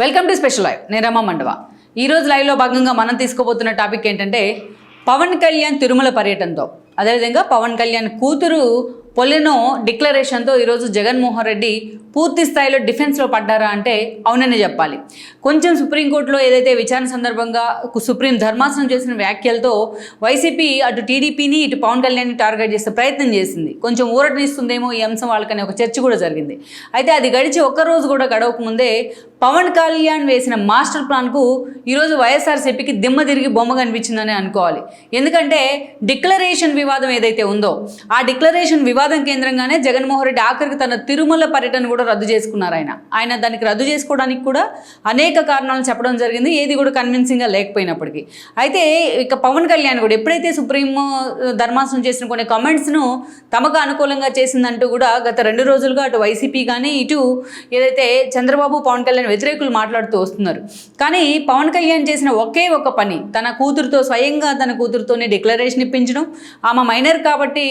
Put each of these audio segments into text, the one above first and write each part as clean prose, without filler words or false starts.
Welcome to special live. నేను రమ మండవ. ఈరోజు లైవ్లో భాగంగా మనం తీసుకోబోతున్న టాపిక్ ఏంటంటే పవన్ కళ్యాణ్ తిరుమల పర్యటనతో, అదేవిధంగా పవన్ కళ్యాణ్ కూతురు పొలినో డిక్లరేషన్తో ఈరోజు జగన్మోహన్ రెడ్డి పూర్తి స్థాయిలో డిఫెన్స్లో పడ్డారా అంటే అవుననే చెప్పాలి. కొంచెం సుప్రీంకోర్టులో ఏదైతే విచారణ సందర్భంగా సుప్రీం ధర్మాసనం చేసిన వ్యాఖ్యలతో వైసీపీ అటు టీడీపీని ఇటు పవన్ కళ్యాణ్ని టార్గెట్ చేసే ప్రయత్నం చేసింది. కొంచెం ఊరటనిస్తుందేమో ఈ అంశం వాళ్ళకనే ఒక చర్చ కూడా జరిగింది. అయితే అది గడిచి ఒక్కరోజు కూడా గడవకముందే పవన్ కళ్యాణ్ వేసిన మాస్టర్ ప్లాన్కు ఈరోజు వైఎస్ఆర్సీపీకి దిమ్మ తిరిగి బొమ్మ కనిపించిందని అనుకోవాలి. ఎందుకంటే డిక్లరేషన్ వివాదం ఏదైతే ఉందో ఆ డిక్లరేషన్ వివాదం కేంద్రంగానే జగన్మోహన్ రెడ్డి ఆఖరికి తన తిరుమల పర్యటన కూడా రద్దు చేసుకున్నారు. ఆయన దానికి రద్దు చేసుకోవడానికి కూడా అనేక కారణాలు చెప్పడం జరిగింది, ఏది కూడా కన్విన్సింగ్గా లేకపోయినప్పటికీ. అయితే ఇక పవన్ కళ్యాణ్ కూడా ఎప్పుడైతే సుప్రీం ధర్మాసనం చేసిన కొన్ని కామెంట్స్ను తమకు అనుకూలంగా చేసిందంటూ కూడా గత 2 రోజులుగా అటు వైసీపీ కానీ ఇటు ఏదైతే చంద్రబాబు పవన్ కళ్యాణ్ వ్యతిరేకులు మాట్లాడుతూ వస్తున్నారు. కానీ పవన్ కళ్యాణ్ చేసిన ఒకే ఒక పని తన కూతురుతో స్వయంగా తన కూతురుతోనే డిక్లరేషన్ ఇప్పించడం, ఆమె మైనర్ కాబట్టి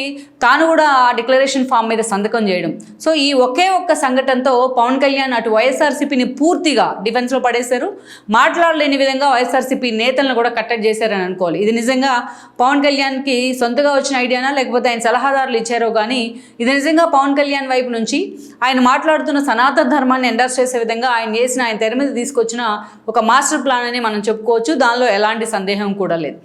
తాను కూడా ఆ డిక్లరేషన్ ఫామ్ మీద సంతకం చేయడం. సో ఈ ఒకే ఒక్క సంఘటనతో పవన్ కళ్యాణ్ అటు వైఎస్ఆర్సీపీని పూర్తిగా డిఫెన్స్లో పడేశారు. మాట్లాడలేని విధంగా వైఎస్ఆర్సీపీ నేతలను కూడా కట్టడి చేశారని అనుకోవాలి. ఇది నిజంగా పవన్ కళ్యాణ్కి సొంతగా వచ్చిన ఐడియానా లేకపోతే ఆయన సలహాదారులు ఇచ్చారో కానీ ఇది నిజంగా పవన్ కళ్యాణ్ వైపు నుంచి ఆయన మాట్లాడుతున్న సనాతన ధర్మాన్ని ఎండర్స్ చేసే విధంగా ఆయన తెర మీద తీసుకొచ్చిన ఒక మాస్టర్ ప్లాన్ అని మనం చెప్పుకోవచ్చు. దానిలో ఎలాంటి సందేహం కూడా లేదు.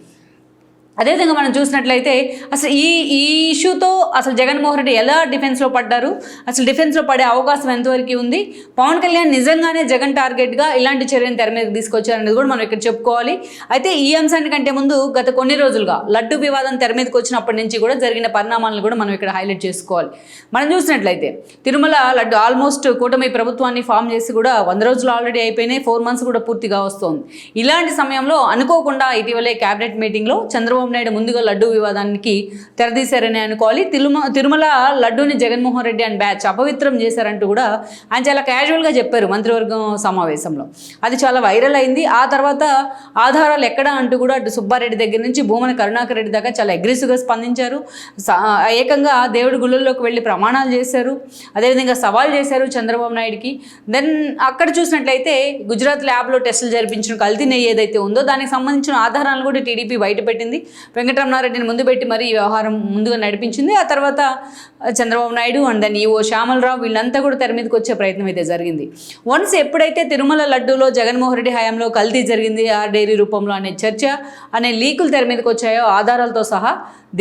అదేవిధంగా మనం చూసినట్లయితే అసలు ఈ ఇష్యూతో అసలు జగన్మోహన్ రెడ్డి ఎలా డిఫెన్స్లో పడ్డారు, అసలు డిఫెన్స్లో పడే అవకాశం ఎంతవరకు ఉంది, పవన్ కళ్యాణ్ నిజంగానే జగన్ టార్గెట్గా ఇలాంటి చర్యను తెర మీద తీసుకొచ్చారనేది కూడా మనం ఇక్కడ చెప్పుకోవాలి. అయితే ఈ అంశానికంటే ముందు గత కొన్ని రోజులుగా లడ్డు వివాదం తెర మీదకి వచ్చినప్పటి నుంచి కూడా జరిగిన పరిణామాలను కూడా మనం ఇక్కడ హైలైట్ చేసుకోవాలి. మనం చూసినట్లయితే తిరుమల లడ్డు ఆల్మోస్ట్ కూటమి ప్రభుత్వాన్ని ఫామ్ చేసి కూడా 100 రోజులు ఆల్రెడీ అయిపోయినాయి, 4 months కూడా పూర్తిగా వస్తుంది. ఇలాంటి సమయంలో అనుకోకుండా ఇటీవలే క్యాబినెట్ మీటింగ్లో చంద్రబాబు నాయుడు ముందుగా లడ్డు వివాదానికి తెరదీశారని అనుకోవాలి. తిరుమల లడ్డూని జగన్మోహన్ రెడ్డి అండ్ బ్యాచ్ అపవిత్రం చేశారంటూ కూడా ఆయన చాలా క్యాజువల్గా చెప్పారు మంత్రివర్గం సమావేశంలో. అది చాలా వైరల్ అయింది. ఆ తర్వాత ఆధారాలు ఎక్కడ అంటూ కూడా అటు సుబ్బారెడ్డి దగ్గర నుంచి భూమన కరుణాకర్ రెడ్డి దాకా చాలా అగ్రెసివ్గా స్పందించారు. ఏకంగా దేవుడి గుళ్ళల్లోకి వెళ్ళి ప్రమాణాలు చేశారు, అదేవిధంగా సవాల్ చేశారు చంద్రబాబు నాయుడికి. దెన్ అక్కడ చూసినట్లయితే గుజరాత్ ల్యాబ్లో టెస్టులు జరిపించిన కల్తీ నెయ్యి ఏదైతే ఉందో దానికి సంబంధించిన ఆధారాలను కూడా టీడీపీ బయటపెట్టింది. వెంకటరమణారెడ్డిని ముందు పెట్టి మరీ ఈ వ్యవహారం ముందుగా నడిపించింది. ఆ తర్వాత Chandrababu Naidu and then EO Shyamalarao వీళ్ళంతా కూడా తెర మీదకి వచ్చే ప్రయత్నం అయితే జరిగింది. వన్స్ ఎప్పుడైతే తిరుమల లడ్డూలో జగన్మోహన్ రెడ్డి హయాంలో కల్తీ జరిగింది ఆ డైరీ రూపంలో అనే చర్చ అనే లీకులు తెర మీదకి వచ్చాయో ఆధారాలతో సహా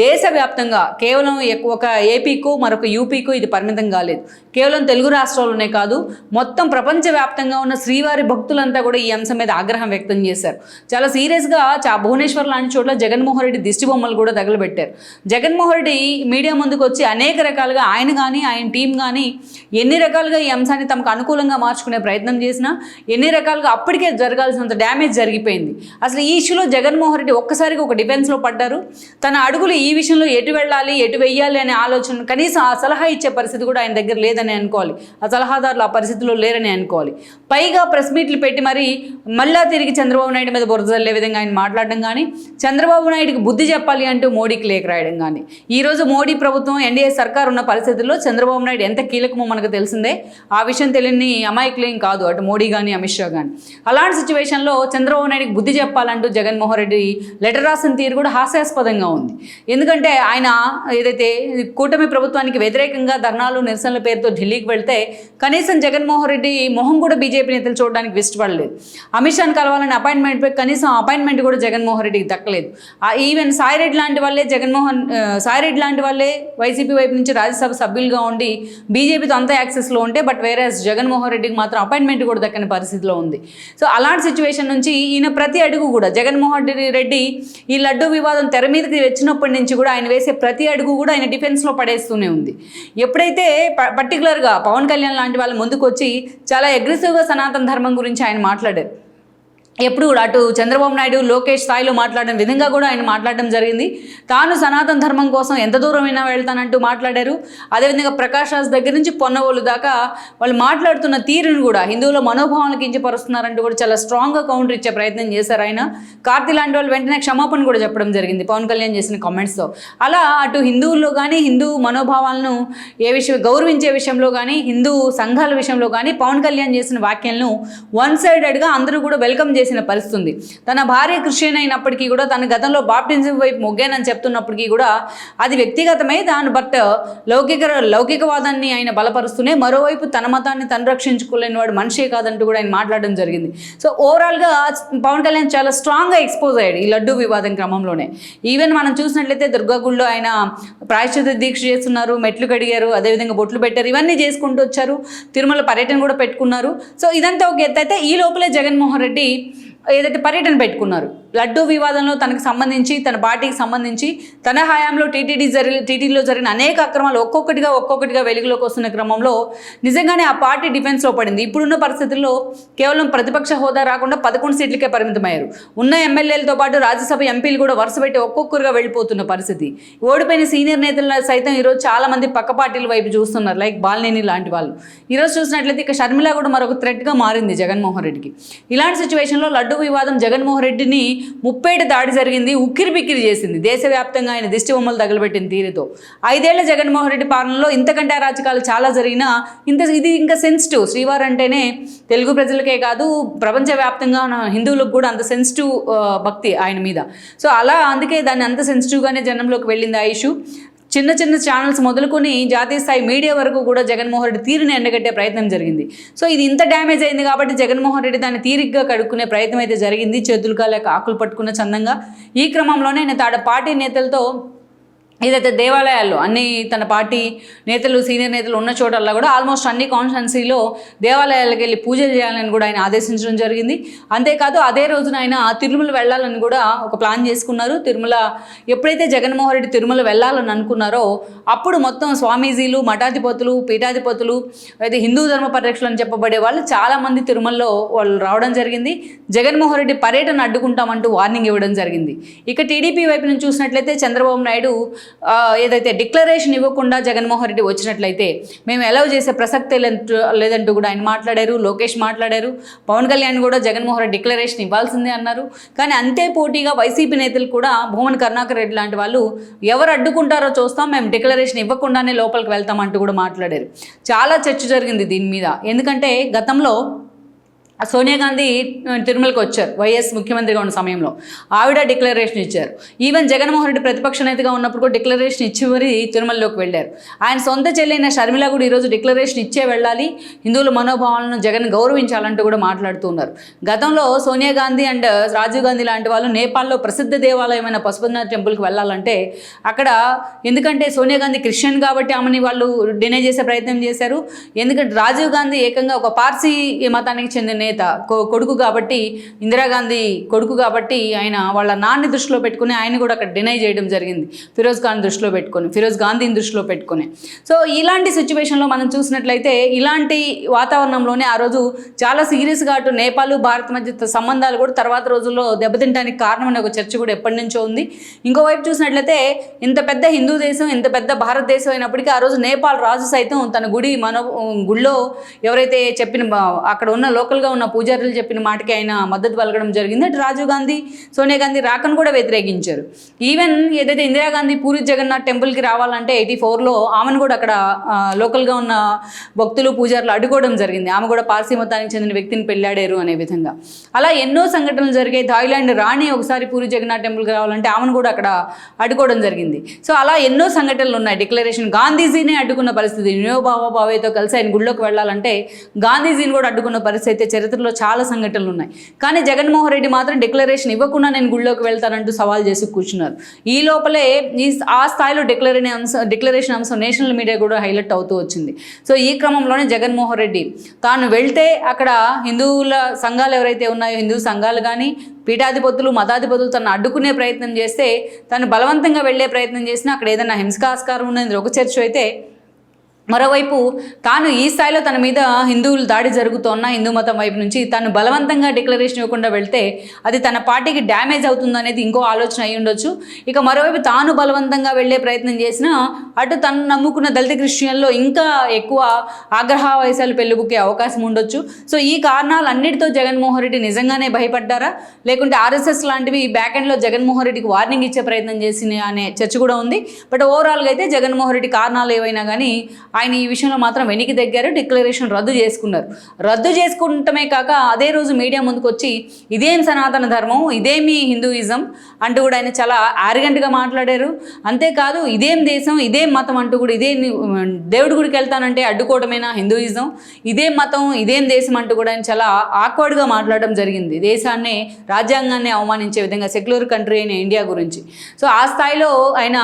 దేశవ్యాప్తంగా కేవలం ఒక ఏపీకు మరొక యూపీకు ఇది పరిమితం కాలేదు. కేవలం తెలుగు రాష్ట్రాల్లోనే కాదు మొత్తం ప్రపంచవ్యాప్తంగా ఉన్న శ్రీవారి భక్తులంతా కూడా ఈ అంశం మీద ఆగ్రహం వ్యక్తం చేశారు. చాలా సీరియస్గా భువనేశ్వర్ లాంటి చోట్ల జగన్మోహన్ రెడ్డి దిష్టి బొమ్మలు కూడా తగలబెట్టారు. జగన్మోహన్ రెడ్డి మీడియా ముందుకు వచ్చి అనేక రకాలుగా ఆయన కానీ ఆయన టీం కానీ ఎన్ని రకాలుగా ఈ అంశాన్ని తమకు అనుకూలంగా మార్చుకునే ప్రయత్నం చేసినా ఎన్ని రకాలుగా అప్పటికే జరగాల్సినంత డ్యామేజ్ జరిగిపోయింది. అసలు ఈ ఇష్యూలో జగన్మోహన్ రెడ్డి ఒక్కసారిగా ఒక డిఫెన్స్లో పడ్డారు. తన అడుగులు ఈ విషయంలో ఎటు వెళ్ళాలి ఎటు వెయ్యాలి అనే ఆలోచన కనీసం ఆ సలహా ఇచ్చే పరిస్థితి కూడా ఆయన దగ్గర లేదని అనుకోవాలి. ఆ సలహాదారులు ఆ పరిస్థితిలో లేరని అనుకోవాలి. పైగా ప్రెస్ మీట్లు పెట్టి మరి మళ్ళా తిరిగి చంద్రబాబు నాయుడు మీద బురద జల్లే విధంగా ఆయన మాట్లాడడం కానీ చంద్రబాబు నాయుడికి బుద్ధి చెప్పాలి అంటూ మోడీకి లేఖ రాయడం కానీ ఈరోజు మోడీ ప్రభుత్వం ఎన్డీఏ సర్కార్ ఉన్న పరిస్థితుల్లో చంద్రబాబు నాయుడు ఎంత కీలకమో మనకు తెలిసిందే. ఆ విషయం తెలియని అమాయకులేం కాదు అటు మోడీ కానీ అమిత్ షా కానీ. అలాంటి సిచ్యువేషన్లో చంద్రబాబు నాయుడికి బుద్ధి చెప్పాలంటూ జగన్మోహన్ రెడ్డి లెటర్ రాసిన తీరు కూడా హాస్యాస్పదంగా ఉంది. ఎందుకంటే ఆయన ఏదైతే కూటమి ప్రభుత్వానికి వ్యతిరేకంగా ధర్నాలు నిరసనల పేరుతో ఢిల్లీకి వెళ్తే కనీసం జగన్మోహన్ రెడ్డి మొహం కూడా బీజేపీ నేతలు చూడడానికి ఇష్టపడలేదు. అమిత్ షాని కలవాలని అపాయింట్మెంట్ పై కనీసం అపాయింట్మెంట్ కూడా జగన్మోహన్ రెడ్డికి దక్కలేదు. ఈవెన్ సాయిరెడ్డి లాంటి వాళ్ళే వైసీపీ వైపు నుంచి రాజ్యసభ సభ్యులుగా ఉండి బీజేపీతో అంత యాక్సెస్లో ఉంటే బట్ వేరేస్ జగన్మోహన్ రెడ్డికి మాత్రం అపాయింట్మెంట్ కూడా దక్కని పరిస్థితిలో ఉంది. సో అలాంటి సిచ్యువేషన్ నుంచి ఈయన ప్రతి అడుగు కూడా జగన్మోహన్ రెడ్డి ఈ లడ్డు వివాదం తెర మీదకి వచ్చినప్పటి నుంచి కూడా ఆయన వేసే ప్రతి అడుగు కూడా ఆయన డిఫెన్స్లో పడేస్తూనే ఉంది. ఎప్పుడైతే పర్టికులర్గా పవన్ కళ్యాణ్ లాంటి వాళ్ళు ముందుకు వచ్చి చాలా అగ్రెసివ్గా సనాతన ధర్మం గురించి ఆయన మాట్లాడారు. ఎప్పుడు కూడా అటు చంద్రబాబు నాయుడు లోకేష్ స్థాయిలో మాట్లాడిన విధంగా కూడా ఆయన మాట్లాడడం జరిగింది. తాను సనాతన ధర్మం కోసం ఎంత దూరమైనా వెళ్తానంటూ మాట్లాడారు. అదేవిధంగా ప్రకాష్ రాజ్ దగ్గర నుంచి పొన్నవోలు దాకా వాళ్ళు మాట్లాడుతున్న తీరును కూడా హిందువుల మనోభావాలను కించపరుస్తున్నారంటూ కూడా చాలా స్ట్రాంగ్గా కౌంటర్ ఇచ్చే ప్రయత్నం చేశారు ఆయన. కార్తీ లాంటి వాళ్ళు వెంటనే క్షమాపణ కూడా చెప్పడం జరిగింది పవన్ కళ్యాణ్ చేసిన కామెంట్స్తో. అలా అటు హిందువుల్లో కానీ హిందూ మనోభావాలను గౌరవించే విషయంలో కానీ హిందూ సంఘాల విషయంలో కానీ పవన్ కళ్యాణ్ చేసిన వ్యాఖ్యలను వన్ సైడెడ్గా అందరూ కూడా వెల్కమ్ చేసిన పరిస్థితుంది. తన భార్య క్రిస్టియన్ అయినప్పటికీ కూడా తన గతంలో బాప్టిజం వైపు మొగ్గానని చెప్తున్నప్పటికీ కూడా అది వ్యక్తిగతమే దాని బట్ లౌకికవాదాన్ని ఆయన బలపరుస్తూనే మరోవైపు తన మతాన్ని తను రక్షించుకోలేని వాడు మనిషే కాదంటూ కూడా ఆయన మాట్లాడడం జరిగింది. సో ఓవరాల్గా పవన్ కళ్యాణ్ చాలా స్ట్రాంగ్గా ఎక్స్పోజ్ అయ్యాడు ఈ లడ్డూ వివాదం క్రమంలోనే. ఈవెన్ మనం చూసినట్లయితే దుర్గాగుడిలో ఆయన ప్రాయశ్చిత దీక్ష చేస్తున్నారు, మెట్లు కడిగారు, అదేవిధంగా బొట్లు పెట్టారు, ఇవన్నీ చేసుకుంటూ వచ్చారు. తిరుమల పర్యటన కూడా పెట్టుకున్నారు. సో ఇదంతా ఒక ఎత్తు అయితే ఈ లోపలే జగన్మోహన్ రెడ్డి ఏదైతే పర్యటన పెట్టుకున్నారు లడ్డూ వివాదంలో తనకు సంబంధించి తన పార్టీకి సంబంధించి తన హయాంలో టీటీడీలో జరిగిన అనేక అక్రమాలు ఒక్కొక్కటిగా వెలుగులోకి వస్తున్న క్రమంలో నిజంగానే ఆ పార్టీ డిఫెన్స్లో పడింది. ఇప్పుడున్న పరిస్థితుల్లో కేవలం ప్రతిపక్ష హోదా రాకుండా 11 సీట్లకే పరిమితమయ్యారు. ఉన్న ఎమ్మెల్యేలతో పాటు రాజ్యసభ ఎంపీలు కూడా వరుస పెట్టి ఒక్కొక్కరుగా వెళ్ళిపోతున్న పరిస్థితి. ఓడిపోయిన సీనియర్ నేతలు సైతం ఈరోజు చాలా మంది పక్క పార్టీల వైపు చూస్తున్నారు, లైక్ బాలినేని లాంటి వాళ్ళు. ఈరోజు చూసినట్లయితే ఇక షర్మిల కూడా మరొక థ్రెట్గా మారింది జగన్మోహన్ రెడ్డికి. ఇలాంటి సిచ్యువేషన్లో లడ్డూ వివాదం జగన్మోహన్ రెడ్డిని ముప్పేట దాడి జరిగింది, ఉక్కిరి బిక్కిరి చేసింది. దేశవ్యాప్తంగా ఆయన దిష్టి బొమ్మలు తగలబెట్టిన తీరుతో 5 ఏళ్ల జగన్మోహన్ రెడ్డి పాలనలో ఇంతకంటే అరాచకాలు చాలా జరిగినా ఇది ఇంకా సెన్సిటివ్. శ్రీవారు అంటేనే తెలుగు ప్రజలకే కాదు ప్రపంచవ్యాప్తంగా హిందువులకు కూడా అంత సెన్సిటివ్ భక్తి ఆయన మీద. సో అలా అందుకే దాన్ని అంత సెన్సిటివ్గానే జనంలోకి వెళ్ళింది ఆ ఇష్యూ. చిన్న ఛానల్స్ మొదలుకొని జాతీయ స్థాయి మీడియా వరకు కూడా జగన్మోహన్ రెడ్డి తీరుని ఎండగట్టే ప్రయత్నం జరిగింది. సో ఇది ఇంత డ్యామేజ్ అయింది కాబట్టి జగన్మోహన్ రెడ్డి దాన్ని తీరిగ్గా కడుక్కునే ప్రయత్నం అయితే జరిగింది, చేతులు కాలేక ఆకులు పట్టుకున్న చందంగా. ఈ క్రమంలోనే నేను తాడ పార్టీ నేతలతో ఏదైతే దేవాలయాల్లో అన్ని తన పార్టీ నేతలు సీనియర్ నేతలు ఉన్న చోటల్లా కూడా ఆల్మోస్ట్ అన్ని కాన్స్టిట్యున్సీలో దేవాలయాలకు వెళ్ళి పూజలు చేయాలని కూడా ఆయన ఆదేశించడం జరిగింది. అంతేకాదు అదే రోజున ఆయన తిరుమల వెళ్ళాలని కూడా ఒక ప్లాన్ చేసుకున్నారు. తిరుమల ఎప్పుడైతే జగన్మోహన్ రెడ్డి తిరుమల వెళ్ళాలని అనుకున్నారో అప్పుడు మొత్తం స్వామీజీలు, మఠాధిపతులు, పీఠాధిపతులు, అయితే హిందూ ధర్మ పరిరక్షకులు అని చెప్పబడే వాళ్ళు చాలామంది తిరుమలలో వాళ్ళు రావడం జరిగింది. జగన్మోహన్ రెడ్డి పర్యటన అడ్డుకుంటామంటూ వార్నింగ్ ఇవ్వడం జరిగింది. ఇక టీడీపీ వైపు నుంచి చూసినట్లయితే చంద్రబాబు నాయుడు ఏదైతే డిక్లరేషన్ ఇవ్వకుండా జగన్మోహన్ రెడ్డి వచ్చినట్లయితే మేము అలౌ చేసే ప్రసక్తే లేదంటూ కూడా ఆయన మాట్లాడారు. లోకేష్ మాట్లాడారు. పవన్ కళ్యాణ్ కూడా జగన్మోహన్ రెడ్డి డిక్లరేషన్ ఇవ్వాల్సిందే అన్నారు. కానీ అంతే పోటీగా వైసీపీ నేతలు కూడా భూమన్ కరుణాకర్ రెడ్డి లాంటి వాళ్ళు ఎవరు అడ్డుకుంటారో చూస్తాం, మేము డిక్లరేషన్ ఇవ్వకుండానే లోపలికి వెళ్తామంటూ కూడా మాట్లాడారు. చాలా చర్చ జరిగింది దీని మీద. ఎందుకంటే గతంలో సోనియా గాంధీ తిరుమలకు వచ్చారు వైఎస్ ముఖ్యమంత్రిగా ఉన్న సమయంలో, ఆవిడ డిక్లరేషన్ ఇచ్చారు. ఈవెన్ జగన్మోహన్ రెడ్డి ప్రతిపక్ష నేతగా ఉన్నప్పుడు కూడా డిక్లరేషన్ ఇచ్చి మరి తిరుమలలోకి వెళ్ళారు. ఆయన సొంత చెల్లైన షర్మిల కూడా ఈరోజు డిక్లరేషన్ ఇచ్చే వెళ్ళాలి, హిందువుల మనోభావాలను జగన్ గౌరవించాలంటూ కూడా మాట్లాడుతూ ఉన్నారు. గతంలో సోనియా గాంధీ అండ్ రాజీవ్ గాంధీ లాంటి వాళ్ళు నేపాల్లో ప్రసిద్ధ దేవాలయమైన పశుపతినాథ్ టెంపుల్కి వెళ్ళాలంటే అక్కడ ఎందుకంటే సోనియా గాంధీ క్రిస్టియన్ కాబట్టి ఆమెని వాళ్ళు డినై చేసే ప్రయత్నం చేశారు. ఎందుకంటే రాజీవ్ గాంధీ ఏకంగా ఒక పార్సీ మతానికి చెందిన నేత, కొడుకు కాబట్టి, ఇందిరాగాంధీ కొడుకు కాబట్టి ఆయన వాళ్ళ నాన్ని దృష్టిలో పెట్టుకుని ఆయన కూడా అక్కడ డినై చేయడం జరిగింది, ఫిరోజ్ గాంధీని దృష్టిలో పెట్టుకుని. సో ఇలాంటి సిచ్యువేషన్లో మనం చూసినట్లయితే ఇలాంటి వాతావరణంలోనే ఆ రోజు చాలా సీరియస్గా అటు నేపాల్ భారత్ మధ్య సంబంధాలు కూడా తర్వాత రోజుల్లో దెబ్బతింటానికి కారణం అనే ఒక చర్చ కూడా ఎప్పటి నుంచో ఉంది. ఇంకోవైపు చూసినట్లయితే ఇంత పెద్ద హిందూ దేశం, ఇంత పెద్ద భారతదేశం అయినప్పటికీ ఆ రోజు నేపాల్ రాజు సైతం తన గుడిలో ఎవరైతే చెప్పిన అక్కడ ఉన్న లోకల్గా ఉన్న పూజారులు చెప్పిన మాటకి ఆయన మద్దతు పలకడం జరిగింది. అటు రాజీవ్ గాంధీ, సోనియా గాంధీ రాకను కూడా వ్యతిరేకించారు. ఈవెన్ ఏదైతే ఇందిరాగాంధీ పూరి జగన్నాథ్ టెంపుల్కి రావాలంటే 84లో ఆమెను కూడా అక్కడ లోకల్గా ఉన్న భక్తులు పూజారులు అడ్డుకోవడం జరిగింది. ఆమె కూడా పార్సీ మతానికి చెందిన వ్యక్తిని పెళ్ళాడారు అనే విధంగా. అలా ఎన్నో సంఘటనలు జరిగాయి. థాయిలాండ్ రాణి ఒకసారి పూరి జగన్నాథ్ టెంపుల్కి రావాలంటే ఆమెను కూడా అక్కడ అడ్డుకోవడం జరిగింది. సో అలా ఎన్నో సంఘటనలు ఉన్నాయి. డిక్లరేషన్ గాంధీజీనే అడ్డుకున్న పరిస్థితి, వినోబాబా భావేతో కలిసి ఆయన గుళ్ళోకి వెళ్ళాలంటే గాంధీజీని కూడా అడ్డుకున్న పరిస్థితి అయితే చరిత్రలో చాలా సంఘటనలు ఉన్నాయి. కానీ జగన్మోహన్ రెడ్డి మాత్రం డిక్లరేషన్ ఇవ్వకుండా నేను గుళ్ళోకి వెళ్తానంటూ సవాల్ చేసి కూర్చున్నారు. ఈ లోపలే ఆ స్థాయిలో డిక్లరేషన్ అంశం నేషనల్ మీడియా కూడా హైలైట్ అవుతూ వచ్చింది. సో ఈ క్రమంలోనే జగన్మోహన్ రెడ్డి తాను వెళ్తే అక్కడ హిందువుల సంఘాలు ఎవరైతే ఉన్నాయో, హిందూ సంఘాలు కానీ పీఠాధిపతులు, మతాధిపతులు తను అడ్డుకునే ప్రయత్నం చేస్తే, తను బలవంతంగా వెళ్లే ప్రయత్నం చేసినా అక్కడ ఏదైనా హింసాస్కారం ఉన్నది ఒక చర్చ అయితే, మరోవైపు తాను ఈ స్థాయిలో తన మీద హిందువులు దాడి జరుగుతోన్న హిందూ మతం వైపు నుంచి తను బలవంతంగా డిక్లరేషన్ ఇవ్వకుండా వెళ్తే అది తన పార్టీకి డ్యామేజ్ అవుతుంది అనేది ఇంకో ఆలోచన అయి ఉండొచ్చు. ఇక మరోవైపు తాను బలవంతంగా వెళ్లే ప్రయత్నం చేసినా అటు తను నమ్ముకున్న దళిత క్రిస్టియన్లో ఇంకా ఎక్కువ ఆగ్రహావేశాలు పెళ్ళిబుకే అవకాశం ఉండొచ్చు. సో ఈ కారణాలన్నిటితో జగన్మోహన్ రెడ్డి నిజంగానే భయపడ్డారా, లేకుంటే ఆర్ఎస్ఎస్ లాంటివి బ్యాక్ ఎండ్లో జగన్మోహన్ రెడ్డికి వార్నింగ్ ఇచ్చే ప్రయత్నం చేసిన అనే చర్చ కూడా ఉంది. బట్ ఓవరాల్గా అయితే జగన్మోహన్ రెడ్డి కారణాలు ఏవైనా కానీ ఆయన ఈ విషయంలో మాత్రం వెనక్కి దగ్గర డిక్లరేషన్ రద్దు చేసుకున్నారు. రద్దు చేసుకుంటమే కాక అదే రోజు మీడియా ముందుకు వచ్చి ఇదేం సనాతన ధర్మం, ఇదేమి హిందూయిజం అంటూ కూడా ఆయన చాలా ఆరిగెంట్గా మాట్లాడారు. అంతేకాదు ఇదేం దేశం, ఇదేం మతం అంటూ కూడా ఇదే దేవుడి గుడికి వెళ్తానంటే అడ్డుకోవడమేనా హిందూయిజం, ఇదేం మతం ఇదేం దేశం అంటూ కూడా ఆయన చాలా ఆక్వర్డ్గా మాట్లాడడం జరిగింది. దేశాన్ని రాజ్యాంగాన్ని అవమానించే విధంగా సెక్యులర్ కంట్రీ అయిన ఇండియా గురించి. సో ఆ స్థాయిలో ఆయన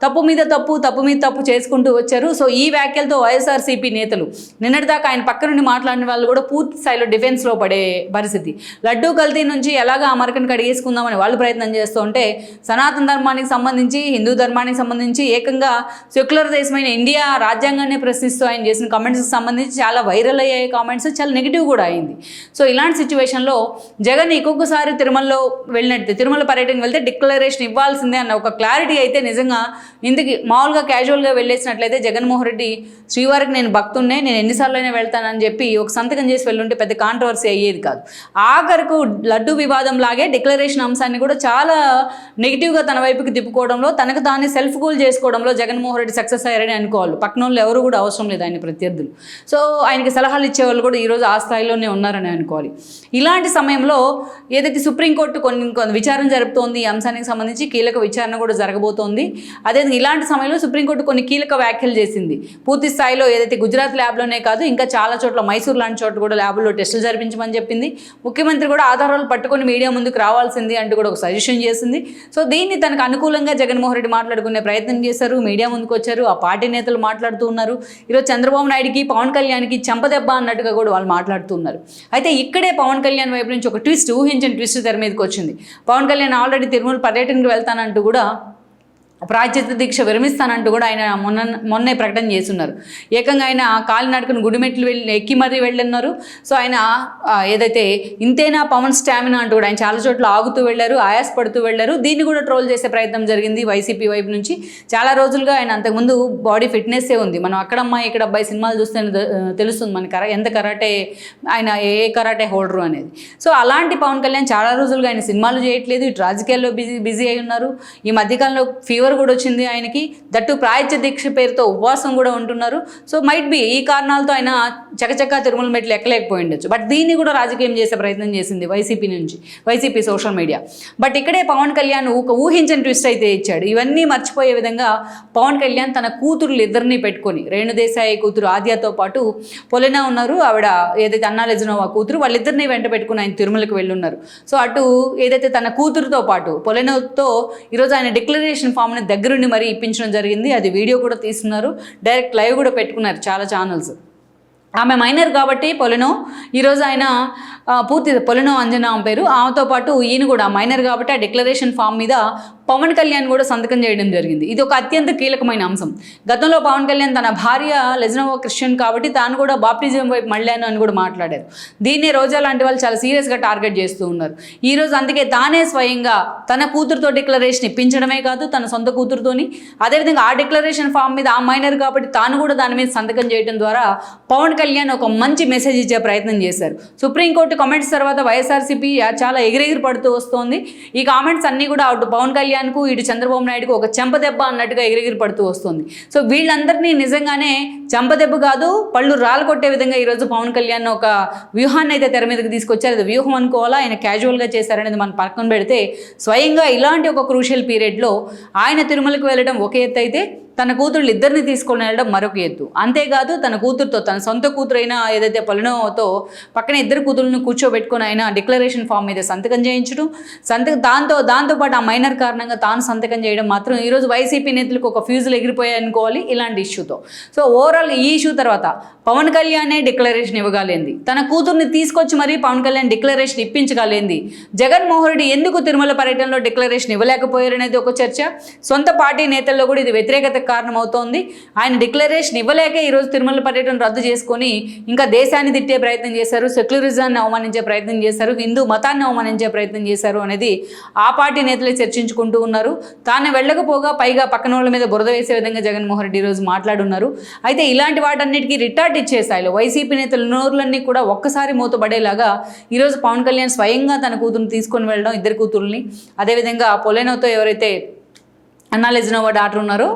తప్పు మీద తప్పు చేసుకుంటూ వచ్చారు. సో ఈ వ్యాఖ్యలతో వైఎస్ఆర్సీపీ నేతలు నిన్నటిదాకా ఆయన పక్క నుండి మాట్లాడిన వాళ్ళు కూడా పూర్తి స్థాయిలో డిఫెన్స్లో పడే పరిస్థితి. లడ్డూ కల్తీ నుంచి ఎలాగా ఆ మరకను కడిగేసుకుందామని వాళ్ళు ప్రయత్నం చేస్తూ ఉంటే సనాతన ధర్మానికి సంబంధించి హిందూ ధర్మానికి సంబంధించి ఏకంగా సెక్యులర్ దేశమైన ఇండియా రాజ్యాంగాన్ని ప్రశ్నిస్తూ ఆయన చేసిన కామెంట్స్కి సంబంధించి చాలా వైరల్ అయ్యే కామెంట్స్, చాలా నెగిటివ్ కూడా అయింది. సో ఇలాంటి సిచ్యువేషన్లో జగన్ ఇంకొకసారి తిరుమలలో వెళ్ళినట్టు తిరుమల పర్యటనకు వెళ్తే డిక్లరేషన్ ఇవ్వాల్సిందే అన్న ఒక క్లారిటీ అయితే నిజంగా ఇందుకు మామూలుగా క్యాజువల్గా వెళ్ళేసినట్లయితే జగన్మోహన్ రెడ్డి శ్రీవారికి నేను భక్తున్నే, నేను ఎన్నిసార్లు అయినా వెళ్తానని చెప్పి ఒక సంతకం చేసి వెళ్ళుంటే పెద్ద కాంట్రవర్సీ అయ్యేది కాదు. ఆఖరకు లడ్డు వివాదం లాగే డిక్లరేషన్ అంశాన్ని కూడా చాలా నెగిటివ్గా తన వైపుకి తిప్పుకోవడంలో, తనకు తానే సెల్ఫ్ గోల్ చేసుకోవడంలో జగన్మోహన్ రెడ్డి సక్సెస్ అయ్యారని అనుకోవాలి. పక్కన వాళ్ళు ఎవరు కూడా అవసరం లేదు ఆయన ప్రత్యర్థులు. సో ఆయనకి సలహాలు ఇచ్చేవాళ్ళు కూడా ఈరోజు ఆ స్థాయిలోనే ఉన్నారని అనుకోవాలి. ఇలాంటి సమయంలో ఏదైతే సుప్రీంకోర్టు కొన్ని విచారణ జరుపుతోంది, ఈ అంశానికి సంబంధించి కీలక విచారణ కూడా జరగబోతోంది. అదే ఇలాంటి సమయంలో సుప్రీంకోర్టు కొన్ని కీలక వ్యాఖ్యలు చేసింది. పూర్తి స్థాయిలో ఏదైతే గుజరాత్ ల్యాబ్లోనే కాదు ఇంకా చాలా చోట్ల మైసూర్ లాంటి చోట్ల కూడా ల్యాబ్లో టెస్టులు జరిపించమని చెప్పింది. ముఖ్యమంత్రి కూడా ఆధారాలు పట్టుకొని మీడియా ముందుకు రావాల్సింది అంటూ కూడా ఒక సజెషన్ చేసింది. సో దీన్ని తనకు అనుకూలంగా జగన్మోహన్ రెడ్డి మాట్లాడుకునే ప్రయత్నం చేశారు. మీడియా ముందుకు వచ్చారు, ఆ పార్టీ నేతలు మాట్లాడుతూ ఉన్నారు. ఈరోజు చంద్రబాబు నాయుడికి పవన్ కళ్యాణ్కి చెంపదెబ్బ అన్నట్టుగా కూడా వాళ్ళు మాట్లాడుతూ ఉన్నారు. అయితే ఇక్కడే పవన్ కళ్యాణ్ వైపు నుంచి ఒక ట్విస్ట్, ఊహించిన ట్విస్ట్ తెర మీదకి వచ్చింది. పవన్ కళ్యాణ్ ఆల్రెడీ తిరుమల పర్యటనకు వెళ్తానంటూ కూడా ప్రాయశ్చిత్త దీక్ష విరమిస్తానంటూ కూడా ఆయన మొన్నే ప్రకటన చేస్తున్నారు. ఏకంగా ఆయన కాలినడకను గుడిమెట్లు ఎక్కి మరీ వెళ్ళున్నారు. సో ఆయన ఏదైతే ఇంతేనా పవన్ స్టామినా అంటూ కూడా ఆయన చాలా చోట్ల ఆగుతూ వెళ్ళారు, ఆయాసపడుతూ వెళ్ళారు. దీన్ని కూడా ట్రోల్ చేసే ప్రయత్నం జరిగింది వైసీపీ వైపు నుంచి. చాలా రోజులుగా ఆయన అంతకుముందు బాడీ ఫిట్నెస్సే ఉంది. మనం అక్కడమ్మాయి ఇక్కడ అబ్బాయి సినిమాలు చూస్తే తెలుస్తుంది మన ఎంత కరాటే ఆయన ఏ కరాటే హోల్డరు అనేది. సో అలాంటి పవన్ కళ్యాణ్ చాలా రోజులుగా ఆయన సినిమాలు చేయట్లేదు, ఇటు రాజకీయాల్లో బిజీ అయి ఉన్నారు. ఈ మధ్యకాలంలో ఫీవర్ కూడా వచ్చింది ఆయనకి, దట్టు ప్రాయశ్చిత్త దీక్ష పేరుతో ఉపవాసం కూడా ఉంటున్నారు. సో మైట్ బి ఈ కారణాలతో ఆయన చకచకా తిరుమల మెట్లు ఎక్కలేకపోయి ఉండొచ్చు. బట్ దీన్ని కూడా రాజకీయం చేసే ప్రయత్నం చేసింది వైసీపీ సోషల్ మీడియా. బట్ ఇక్కడే పవన్ కళ్యాణ్ ఒక ఊహించని ట్విస్ట్ అయితే ఇచ్చాడు. ఇవన్నీ మర్చిపోయే విధంగా పవన్ కళ్యాణ్ తన కూతురులు ఇద్దరిని పెట్టుకొని, రేణుదేశాయి కూతురు ఆద్యతో పాటు పొలినా ఉన్నారు, ఆవిడ ఏదైతే అన్నా లెజ్నోవా కూతురు, వాళ్ళిద్దరిని వెంట పెట్టుకుని ఆయన తిరుమలకు వెళ్ళున్నారు. సో అటు ఏదైతే తన కూతురుతో పాటు పొలినాతో ఈరోజు ఆయన డిక్లరేషన్ ఫామ్ని దగ్గరుండి మరీ ఇప్పించడం జరిగింది. అది వీడియో కూడా తీస్తున్నారు, డైరెక్ట్ లైవ్ కూడా పెట్టుకున్నారు చాలా ఛానల్స్. ఆమె మైనర్ కాబట్టి పొలినో ఈరోజు ఆయన పూర్తి పొలినో అంజనా ఆమె పేరు, ఆమెతో పాటు ఈయన కూడా మైనర్ కాబట్టి ఆ డిక్లరేషన్ ఫామ్ మీద పవన్ కళ్యాణ్ కూడా సంతకం చేయడం జరిగింది. ఇది ఒక అత్యంత కీలకమైన అంశం. గతంలో పవన్ కళ్యాణ్ తన భార్య లెజ్నోవా క్రిస్టియన్ కాబట్టి తాను కూడా బాప్టిజం వైపు మళ్ళాను అని కూడా మాట్లాడారు. దీన్నే రోజా లాంటి వాళ్ళు చాలా సీరియస్గా టార్గెట్ చేస్తూ ఉన్నారు. ఈరోజు అందుకే తానే స్వయంగా తన కూతురుతో డిక్లరేషన్ ఇప్పించడమే కాదు, తన సొంత కూతురుతోని అదేవిధంగా ఆ డిక్లరేషన్ ఫామ్ మీద ఆ మైనర్ కాబట్టి తాను కూడా దాని మీద సంతకం చేయడం ద్వారా పవన్ కళ్యాణ్ ఒక మంచి మెసేజ్ ఇచ్చే ప్రయత్నం చేశారు. సుప్రీంకోర్టు కామెంట్స్ తర్వాత వైఎస్ఆర్సీపీ చాలా ఎగిరెగిరి పడుతూ వస్తోంది. ఈ కామెంట్స్ అన్నీ కూడా అటు పవన్ కళ్యాణ్కు ఇటు చంద్రబాబు నాయుడుకు ఒక చెంపదెబ్బ అన్నట్టుగా ఎగిరెగిరి పడుతూ వస్తుంది. సో వీళ్ళందరినీ నిజంగానే చెంపదెబ్బ కాదు పళ్ళు రాలు కొట్టే విధంగా ఈరోజు పవన్ కళ్యాణ్ ఒక వ్యూహాన్ని అయితే తెర మీదకి తీసుకొచ్చారు. అది వ్యూహం అనుకోవాలా, ఆయన క్యాజువల్గా చేశారనేది మనం పక్కన పెడితే స్వయంగా ఇలాంటి ఒక క్రూషియల్ పీరియడ్లో ఆయన తిరుమలకు వెళ్ళడం ఒక ఎత్తు అయితే తన కూతురు ఇద్దరిని తీసుకొని వెళ్ళడం మరొక ఎత్తు. అంతేకాదు తన కూతురుతో, తన సొంత కూతురైనా ఏదైతే పొలినోతో పక్కన ఇద్దరు కూతురులను కూర్చోబెట్టుకుని ఆయన డిక్లరేషన్ ఫామ్ మీద సంతకం చేయించడం, దాంతోపాటు ఆ మైనర్ కారణంగా తాను సంతకం చేయడం మాత్రం ఈరోజు వైసీపీ నేతలకు ఒక ఫ్యూజులు ఎగిరిపోయాయి అనుకోవాలి ఇలాంటి ఇష్యూతో. సో ఓవరాల్ ఈ ఇష్యూ తర్వాత పవన్ కళ్యాణే డిక్లరేషన్ ఇవ్వగలేంది, తన కూతుర్ని తీసుకొచ్చి మరీ పవన్ కళ్యాణ్ డిక్లరేషన్ ఇప్పించగలేంది, జగన్మోహన్ రెడ్డి ఎందుకు తిరుమల పర్యటనలో డిక్లరేషన్ ఇవ్వలేకపోయారనేది ఒక చర్చ. సొంత పార్టీ నేతల్లో కూడా ఇది వ్యతిరేకత వ్యతిరేకతకు కారణమవుతోంది. ఆయన డిక్లరేషన్ ఇవ్వలేకే ఈరోజు తిరుమల పర్యటన రద్దు చేసుకొని ఇంకా దేశాన్ని తిట్టే ప్రయత్నం చేశారు, సెక్యులరిజాన్ని అవమానించే ప్రయత్నం చేశారు, హిందూ మతాన్ని అవమానించే ప్రయత్నం చేశారు అనేది ఆ పార్టీ నేతలే చర్చించుకుంటూ ఉన్నారు. తాను వెళ్ళకపోగా పైగా పక్కన వాళ్ళ మీద బురద వేసే విధంగా జగన్మోహన్ రెడ్డి ఈరోజు మాట్లాడున్నారు. అయితే ఇలాంటి వాటన్నిటికీ రిటార్ట్ ఇచ్చే స్థాయిలో వైసీపీ నేతల నోరులన్నీ కూడా ఒక్కసారి మూతపడేలాగా ఈరోజు పవన్ కళ్యాణ్ స్వయంగా తన కూతురుని తీసుకొని వెళ్ళడం, ఇద్దరు కూతుర్ని, అదేవిధంగా పొలెనోతో ఎవరైతే అన్నా లెజినోవా డాక్టర్ ఉన్నారో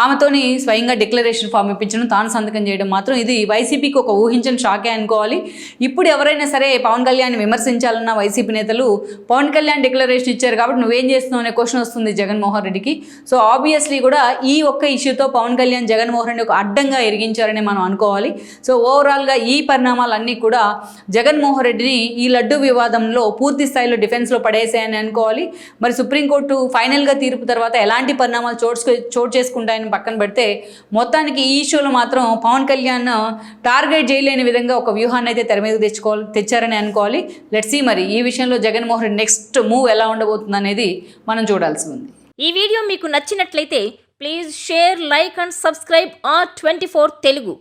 ఆమెతోని స్వయంగా డిక్లరేషన్ ఫామ్ ఇప్పించడం, తాను సంతకం చేయడం మాత్రం ఇది వైసీపీకి ఒక ఊహించని షాకే అనుకోవాలి. ఇప్పుడు ఎవరైనా సరే పవన్ కళ్యాణ్ విమర్శించాలన్న వైసీపీ నేతలు పవన్ కళ్యాణ్ డిక్లరేషన్ ఇచ్చారు కాబట్టి నువ్వేం చేస్తున్నావు అనే క్వశ్చన్ వస్తుంది జగన్మోహన్ రెడ్డికి. సో ఆబ్వియస్లీ కూడా ఈ ఒక్క ఇష్యూతో పవన్ కళ్యాణ్ జగన్మోహన్ రెడ్డి ఒక అడ్డంగా ఎరిగించారని మనం అనుకోవాలి. సో ఓవరాల్గా ఈ పరిణామాలన్నీ కూడా జగన్మోహన్ రెడ్డిని ఈ లడ్డు వివాదంలో పూర్తి స్థాయిలో డిఫెన్స్లో పడేసాయని అనుకోవాలి. మరి సుప్రీంకోర్టు ఫైనల్గా తీర్పు తర్వాత ఎలాంటి పరిణామాలు చోటు చేసుకుంటాయని పక్కన పెడితే మొత్తానికి ఈ ఇష్యూలో మాత్రం పవన్ కళ్యాణ్ టార్గెట్ చేయలేని విధంగా ఒక వ్యూహాన్ని అయితే తెర మీద తెచ్చారని అనుకోవాలి. లెట్స్ సీ మరి ఈ విషయంలో జగన్మోహన్ రెడ్డి నెక్స్ట్ మూవ్ ఎలా ఉండబోతుంది అనేది మనం చూడాల్సి ఉంది. ఈ వీడియో మీకు నచ్చినట్లయితే please share, like and subscribe R24 Telugu.